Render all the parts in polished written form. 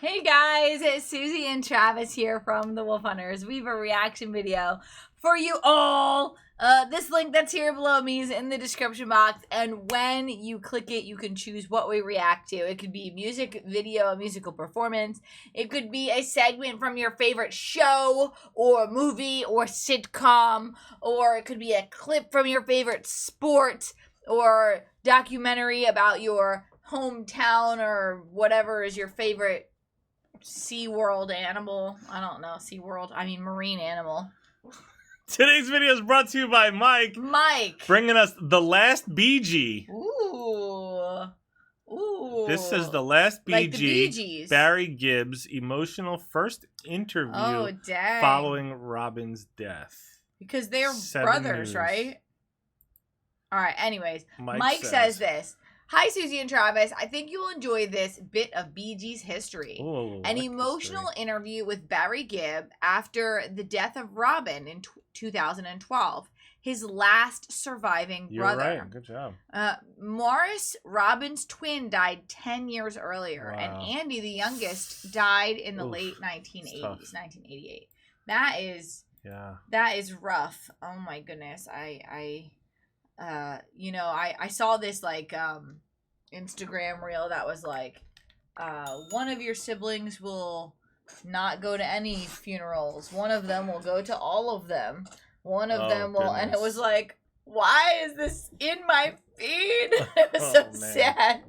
Hey guys, it's Susie and Travis here from the Wolf Hunters. We have a reaction video for you all. This link that's here below me is in the description box, and when you click it, you can choose what we react to. It could be music video, a musical performance. It could be a segment from your favorite show or movie or sitcom, or it could be a clip from your favorite sport or documentary about your hometown or whatever is your favorite SeaWorld animal. I don't know, SeaWorld. I mean marine animal. Today's video is brought to you by Mike. Mike. Bringing us The Last BeeGee. Ooh. Ooh. This is The Last BeeGee. Like the Bee Gees. Barry Gibb's emotional first interview following Robin's death. Because they're brothers, News. Right? Alright, anyways. Mike says this. Hi, Susie and Travis. I think you'll enjoy this bit of Bee Gees history. Ooh, An emotional interview with Barry Gibb after the death of Robin in 2012. His last surviving brother. You're right. Good job. Morris, Robin's twin, died 10 years earlier. Wow. And Andy, the youngest, died in the late 1980s, 1988. That is rough. Oh, my goodness. I saw this like Instagram reel that was like one of your siblings will not go to any funerals, one of them will go to all of them, one of them will, and it was like, why is this in my feed? It was so sad.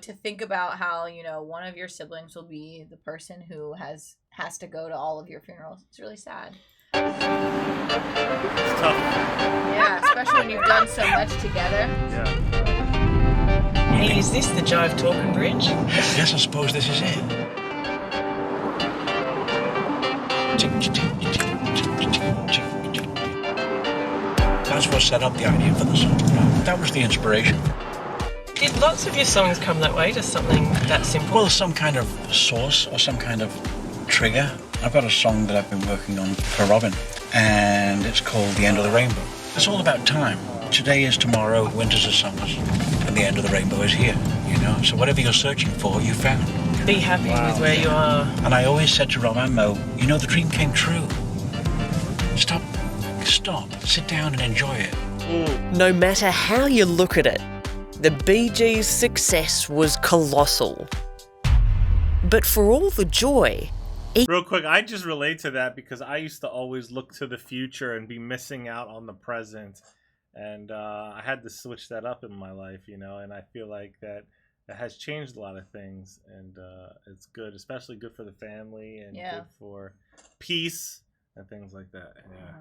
To think about how one of your siblings will be the person who has to go to all of your funerals. It's really sad. It's tough. Yeah, especially when you've done so much together. Yeah. Hey, is this the Jive Talking Bridge? Yes, I suppose this is it. That's what set up the idea for the song. That was the inspiration. Did lots of your songs come that way, just something that simple? Well, some kind of source or some kind of trigger. I've got a song that I've been working on for Robin, and it's called The End of the Rainbow. It's all about time. Today is tomorrow, winters are summers, and the end of the rainbow is here, So whatever you're searching for, you found. Be happy with where you are. And I always said to Rob and Mo, the dream came true. Stop, sit down and enjoy it. No matter how you look at it, the Bee Gees' success was colossal. But for all the joy... Real quick, I just relate to that because I used to always look to the future and be missing out on the present. And I had to switch that up in my life, and I feel like that has changed a lot of things. And it's good, especially good for the family and good for peace and things like that. Yeah.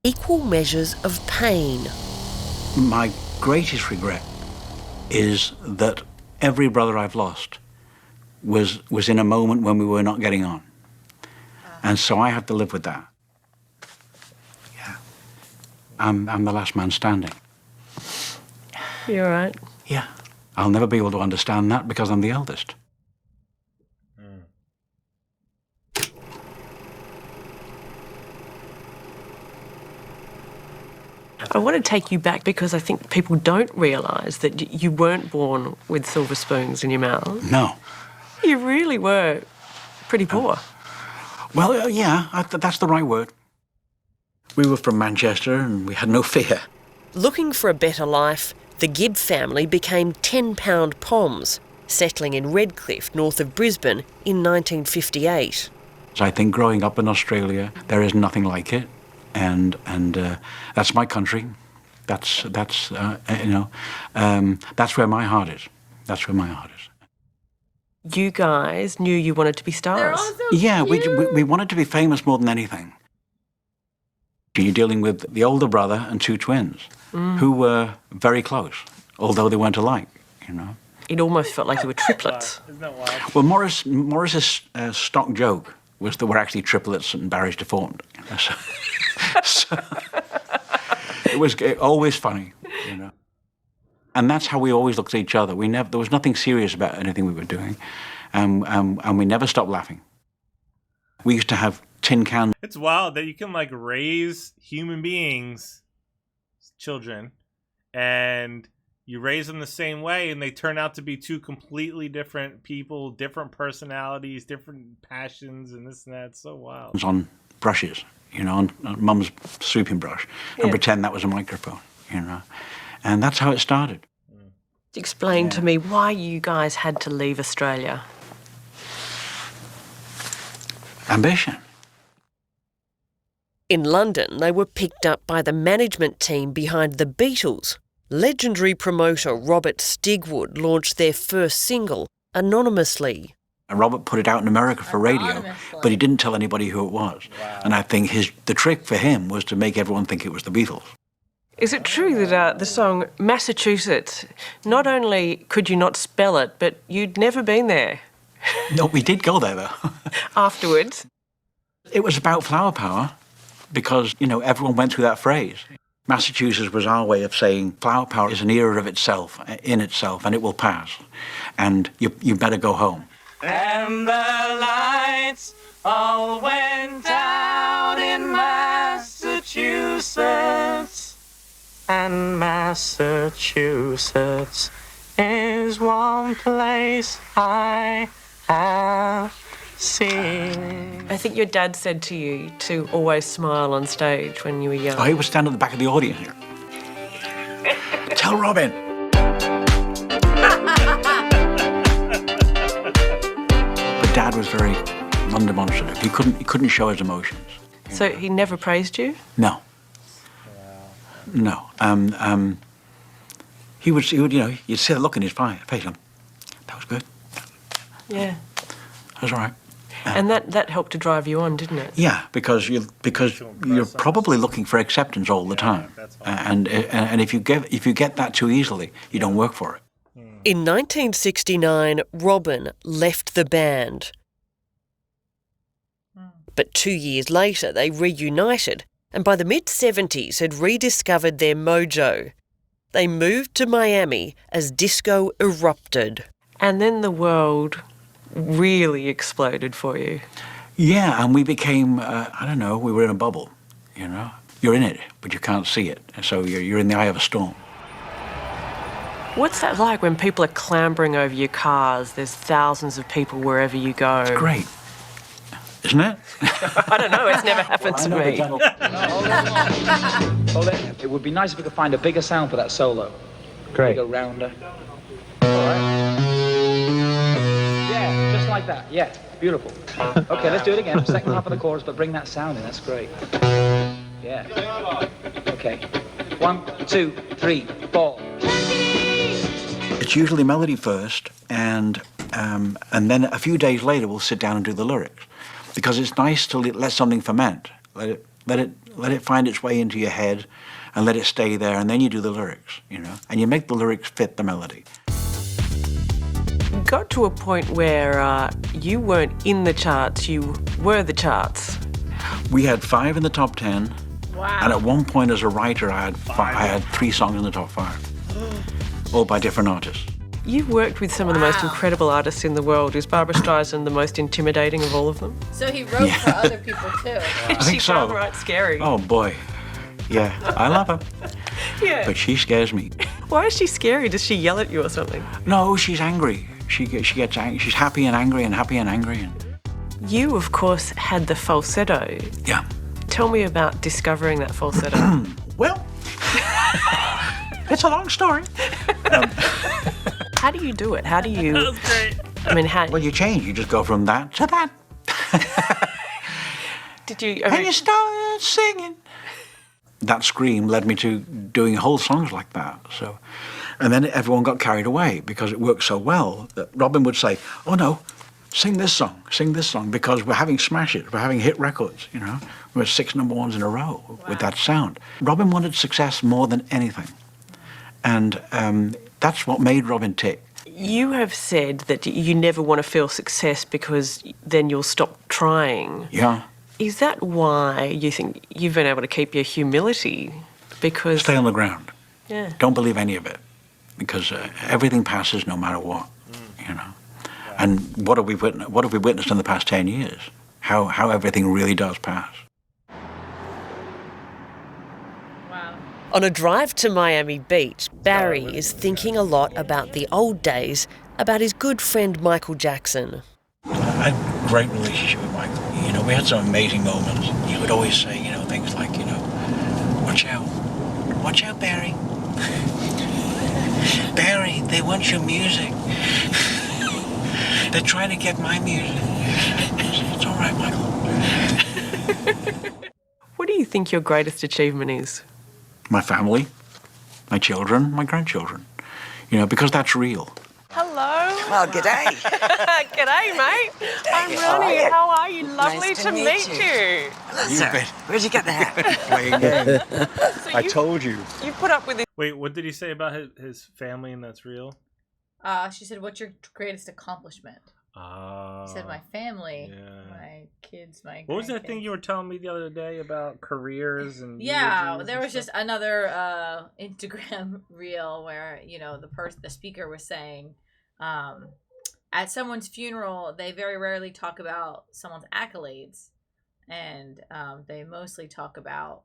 Equal measures of pain. My greatest regret is that every brother I've lost was in a moment when we were not getting on. And so I have to live with that. Yeah. I'm the last man standing. You all right? Yeah. I'll never be able to understand that because I'm the eldest. I want to take you back because I think people don't realise that you weren't born with silver spoons in your mouth. No. You really were pretty poor. Well, that's the right word. We were from Manchester and we had no fear. Looking for a better life, the Gibb family became 10-pound poms, settling in Redcliffe, north of Brisbane, in 1958. I think growing up in Australia, there is nothing like it. And that's my country. That's where my heart is. That's where my heart is. You guys knew you wanted to be stars. They're all so cute. We wanted to be famous more than anything. You're dealing with the older brother and two twins who were very close, although they weren't alike, It almost felt like you were triplets. Isn't that wild? Well, Morris's stock joke was that we're actually triplets and Barry's deformed. So it was always funny, And that's how we always looked at each other. There was nothing serious about anything we were doing, and we never stopped laughing. We used to have tin cans. It's wild that you can raise human beings, children, and you raise them the same way and they turn out to be two completely different people, different personalities, different passions, and this and that. It's so wild. It's on brushes, you know, on Mum's sweeping brush, and pretend that was a microphone, you know. And that's how it started. Explain to me why you guys had to leave Australia. Ambition. In London, they were picked up by the management team behind the Beatles. Legendary promoter Robert Stigwood launched their first single, anonymously. And Robert put it out in America for radio, but he didn't tell anybody who it was. Wow. And I think the trick for him was to make everyone think it was the Beatles. Is it true that the song Massachusetts, not only could you not spell it, but you'd never been there? No, we did go there, though. Afterwards? It was about flower power because, you know, everyone went through that phrase. Massachusetts was our way of saying flower power is an era of itself, in itself, and it will pass. And you better go home. And the lights all went out in Massachusetts. And Massachusetts is one place I have seen. I think your dad said to you to always smile on stage when you were young. Oh, he was standing at the back of the audience here. Tell Robin. But Dad was very undemonstrative. He couldn't show his emotions. So he never praised you? No. No. He would, you know, you'd see the look in his face. That was good. Yeah. That was all right. And that helped to drive you on, didn't it? Yeah, because you're probably looking for acceptance all the time, and if you get that too easily, you don't work for it. In 1969, Robin left the band. But 2 years later, they reunited, and by the mid-70s had rediscovered their mojo. They moved to Miami as disco erupted. And then the world really exploded for you. Yeah, and we became, I don't know, we were in a bubble, you know. You're in it, but you can't see it, and so you're in the eye of a storm. What's that like when people are clambering over your cars? There's thousands of people wherever you go. It's great, isn't it? I don't know, it's never happened to me. Hold it. It would be nice if we could find a bigger sound for that solo. Great. Bigger, rounder. All right. Yeah, just like that. Yeah, beautiful. Okay, let's do it again. Second half of the chorus, but bring that sound in. That's great. Yeah. Okay. 1, 2, 3, 4. It's usually melody first, and then a few days later we'll sit down and do the lyrics, because it's nice to let something ferment. Let it find its way into your head, and let it stay there, and then you do the lyrics, you know, and you make the lyrics fit the melody. Got to a point where you weren't in the charts, you were the charts. We had 5 in the top 10. Wow. And at one point as a writer, I had 3 songs in the top 5, all by different artists. You've worked with some of the most incredible artists in the world. Is Barbra Streisand the most intimidating of all of them? So he wrote for other people too. I think She's so. downright scary. Oh boy, yeah, I love her, Yeah. but she scares me. Why is she scary? Does she yell at you or something? No, she's angry. She gets angry. She's happy and angry and happy and angry. And... You, of course, had the falsetto. Yeah. Tell me about discovering that falsetto. Well, it's a long story. How do you do it? How do you... That was great. I mean, how... Well, you change. You just go from that to that. Did you... And you start singing. That scream led me to doing whole songs like that. So, and then everyone got carried away because it worked so well that Robin would say, "Oh no, sing this song, because we're having smash it, we're having hit records, you know. We're 6 number 1s in a row with that sound." Robin wanted success more than anything, and that's what made Robin tick. You have said that you never want to feel success because then you'll stop trying. Yeah. Is that why you think you've been able to keep your humility? Because... Stay on the ground. Yeah. Don't believe any of it, because everything passes no matter what, you know. And what have we witnessed in the past 10 years? How everything really does pass. Wow. On a drive to Miami Beach, Barry is thinking a lot about the old days, about his good friend Michael Jackson. I had a great relationship with Michael. You know, we had some amazing moments. He would always say, you know, things like, you know, watch out, Barry. Barry, they want your music. They're trying to get my music. It's all right, Michael. What do you think your greatest achievement is? My family, my children, my grandchildren. You know, because that's real. Hello. Well, g'day. G'day, mate. I'm Ronnie. How are you? Lovely Nice to meet you. Hello, sir. Where'd you get the hat? Playing game. So I told you. You put up with this. Wait, what did he say about his family and that's real? She said, "What's your greatest accomplishment?" He said, "My family, my kids, my." What was that thing you were telling me the other day about careers and? Yeah, there was just another Instagram reel where the speaker was saying, at someone's funeral, they very rarely talk about someone's accolades, and they mostly talk about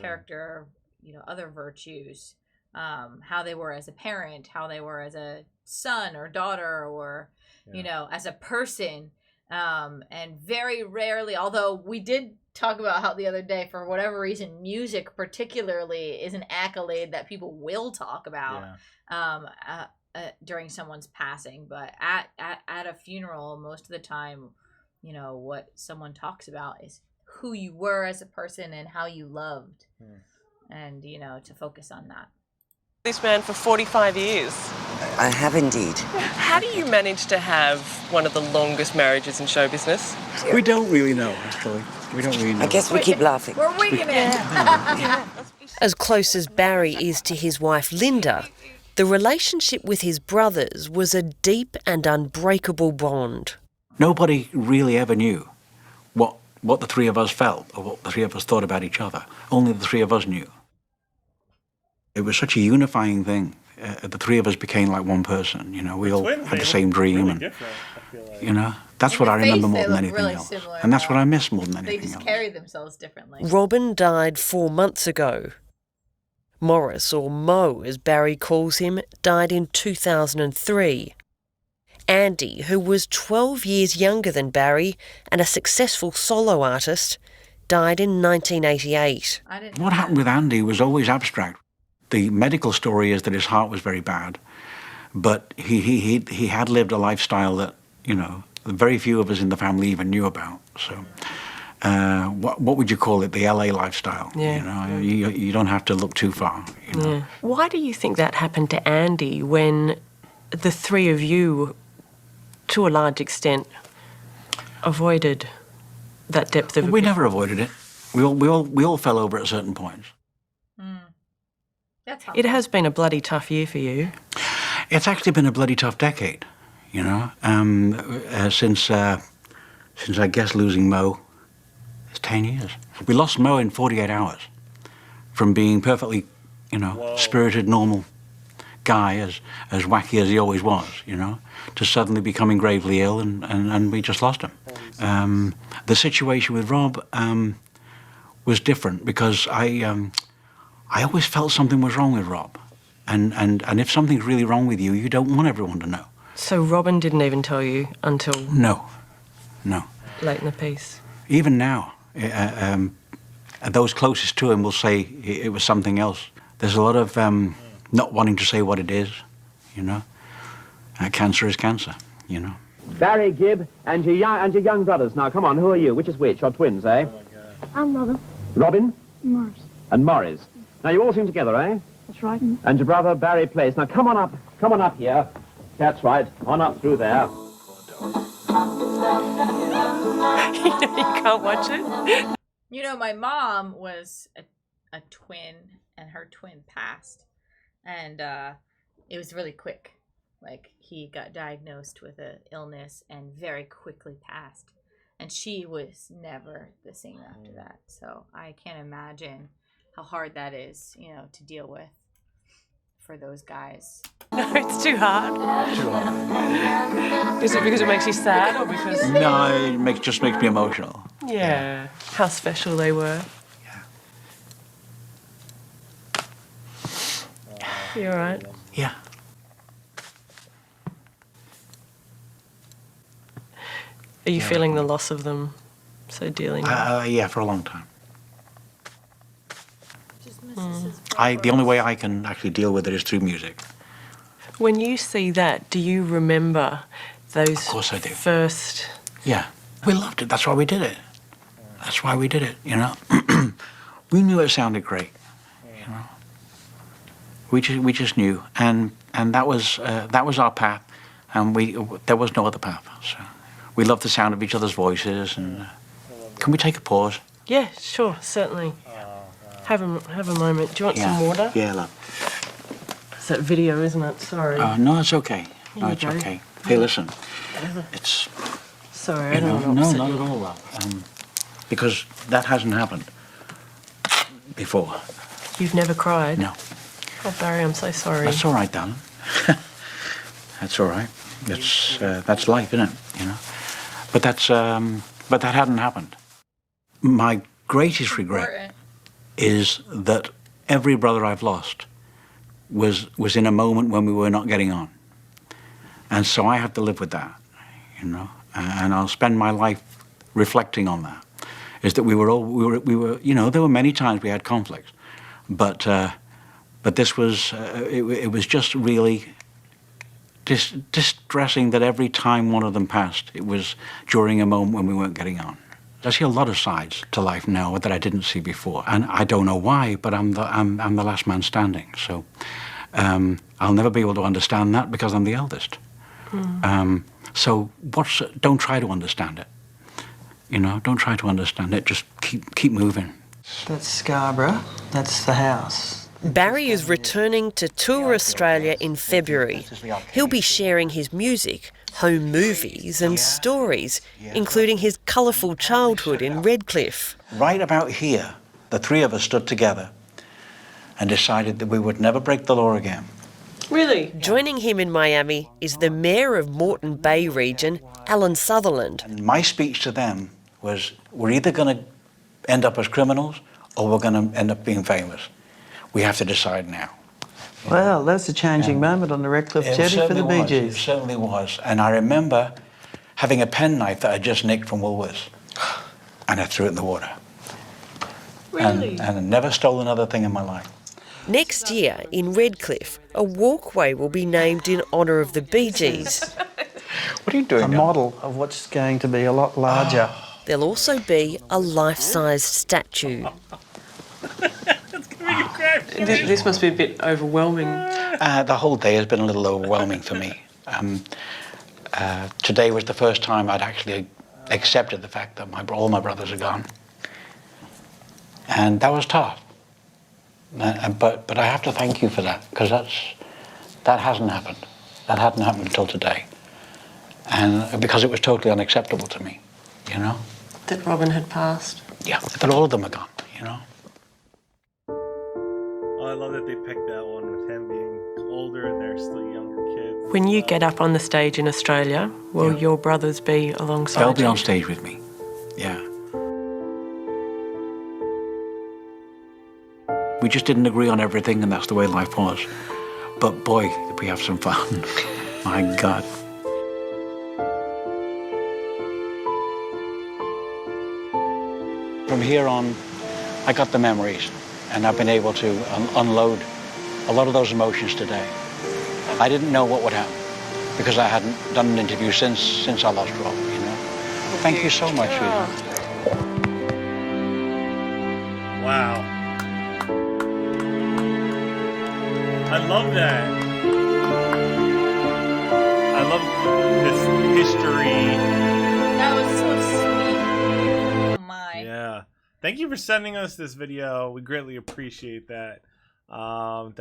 character, other virtues. How they were as a parent, how they were as a son or daughter, or as a person, and very rarely, although we did talk about how the other day, for whatever reason, music particularly is an accolade that people will talk about during someone's passing, but at a funeral, most of the time, what someone talks about is who you were as a person and how you loved, and to focus on that. This man for 45 years. I have indeed. How do you manage to have one of the longest marriages in show business? We don't really know, actually. We don't really know. I guess we keep laughing. We're winging it. As close as Barry is to his wife Linda, the relationship with his brothers was a deep and unbreakable bond. Nobody really ever knew what the three of us felt or what the three of us thought about each other. Only the three of us knew. It was such a unifying thing. The three of us became like one person. We all had the same dream, and that's what I remember more than anything else. And that's what I miss more than anything else. They just carry themselves differently. Robin died 4 months ago. Morris, or Mo as Barry calls him, died in 2003. Andy, who was 12 years younger than Barry and a successful solo artist, died in 1988. What happened with Andy was always abstract. The medical story is that his heart was very bad, but he had lived a lifestyle that, very few of us in the family even knew about. So what would you call it? The LA lifestyle. Yeah. You don't have to look too far. Yeah. Why do you think that happened to Andy when the three of you, to a large extent, avoided that depth of? We never avoided it. We all fell over at certain points. It has been a bloody tough year for you. It's actually been a bloody tough decade, since I guess losing Mo, it's 10 years. We lost Mo in 48 hours, from being perfectly, spirited, normal guy, as wacky as he always was, to suddenly becoming gravely ill, and we just lost him. The situation with Rob was different because I always felt something was wrong with Rob. And if something's really wrong with you, you don't want everyone to know. So Robin didn't even tell you until... No. Late in the piece. Even now, those closest to him will say it was something else. There's a lot of not wanting to say what it is, Cancer is cancer, Barry, Gibb, and your young brothers. Now, come on, who are you? Which is which? You're twins, eh? I'm Robin. Robin? Morris. And Morris. Now, you all seem together, eh? That's right. And your brother, Barry, plays. Now, come on up here. That's right. On up through there. You can't watch it? My mom was a twin, and her twin passed. And it was really quick. Like, he got diagnosed with an illness and very quickly passed. And she was never the same after that. So I can't imagine how hard that is, to deal with for those guys. No, it's too hard. Too hard. Is it because it makes you sad or because... No, it just makes me emotional. Yeah. How special they were. Yeah. You all right? Yeah. Are you feeling the loss of them so dearly now? Yeah, for a long time. Just misses his The only way I can actually deal with it is through music. When you see that, do you remember those Of course I do. first... Yeah, we loved it. That's why we did it. That's why we did it, you know. We knew it sounded great, you know. We just knew, and that was our path, and there was no other path. So we loved the sound of each other's voices. And can we take a pause? Yeah, sure, certainly. Have a moment. Do you want some water? Yeah, love. It's that video, isn't it? Sorry. No, it's okay. No, you it's go. okay. Hey, listen, it's Sorry, I you know, don't want to no, upset not at all, love. Because that hasn't happened before. You've never cried? No. Oh, Barry, I'm so sorry. That's all right, darling. That's all right. That's life, isn't it? You know. But that hadn't happened. My greatest regret is that every brother I've lost was in a moment when we were not getting on, and so I have to live with that, you know. And I'll spend my life reflecting on that. Is that we were you know, there were many times we had conflicts, but this was it was just really distressing that every time one of them passed, it was during a moment when we weren't getting on. I see a lot of sides to life now that I didn't see before, and I don't know why, but I'm the last man standing. So I'll never be able to understand that because I'm the eldest. So don't try to understand it. You know, don't try to understand it. Just keep moving. That's Scarborough. That's the house. Barry is returning to tour Australia in February. He'll be sharing his music, home movies and stories, including his colourful childhood in Redcliffe. Right about here, the three of us stood together and decided that we would never break the law again. Really? Joining him in Miami is the Mayor of Moreton Bay region, Alan Sutherland. And my speech to them was, we're either going to end up as criminals or we're going to end up being famous. We have to decide now. Well, that's a changing moment on the Redcliffe jetty for the Bee Gees. It certainly was. And I remember having a penknife that I just nicked from Woolworths, and I threw it in the water. Really? And I never stole another thing in my life. Next year, in Redcliffe, a walkway will be named in honour of the Bee Gees. What are you doing? A model of what's going to be a lot larger. There'll also be a life-sized statue. This must be a bit overwhelming. The whole day has been a little overwhelming for me. Today was the first time I'd actually accepted the fact that all my brothers are gone. And that was tough. But I have to thank you for that, because that hasn't happened. That hadn't happened until today. And because it was totally unacceptable to me, you know? That Robin had passed? Yeah, that all of them are gone, you know? Oh, I love that they picked that one with him being older and they're still younger kids. When you get up on the stage in Australia, will your brothers be alongside you? They'll be on stage with me, yeah. We just didn't agree on everything, and that's the way life was. But boy, did we have some fun. My God. From here on, I got the memories, and I've been able to unload a lot of those emotions today. I didn't know what would happen, because I hadn't done an interview since I lost Rob, you know. Thank you so much, sweetheart. Wow. I love that. I love this history. That was so sweet. Oh my. Yeah. Thank you for sending us this video. We greatly appreciate that. That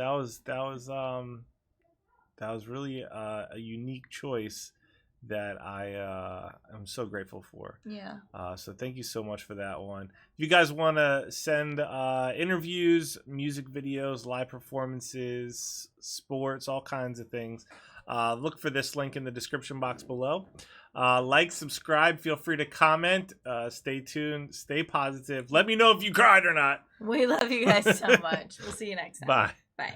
was really a unique choice that I am so grateful for. Yeah. So thank you so much for that one. If you guys want to send interviews, music videos, live performances, sports, all kinds of things, look for this link in the description box below. Like, subscribe, feel free to comment. Stay tuned, stay positive. Let me know if you cried or not. We love you guys so much. We'll see you next time. Bye. Bye.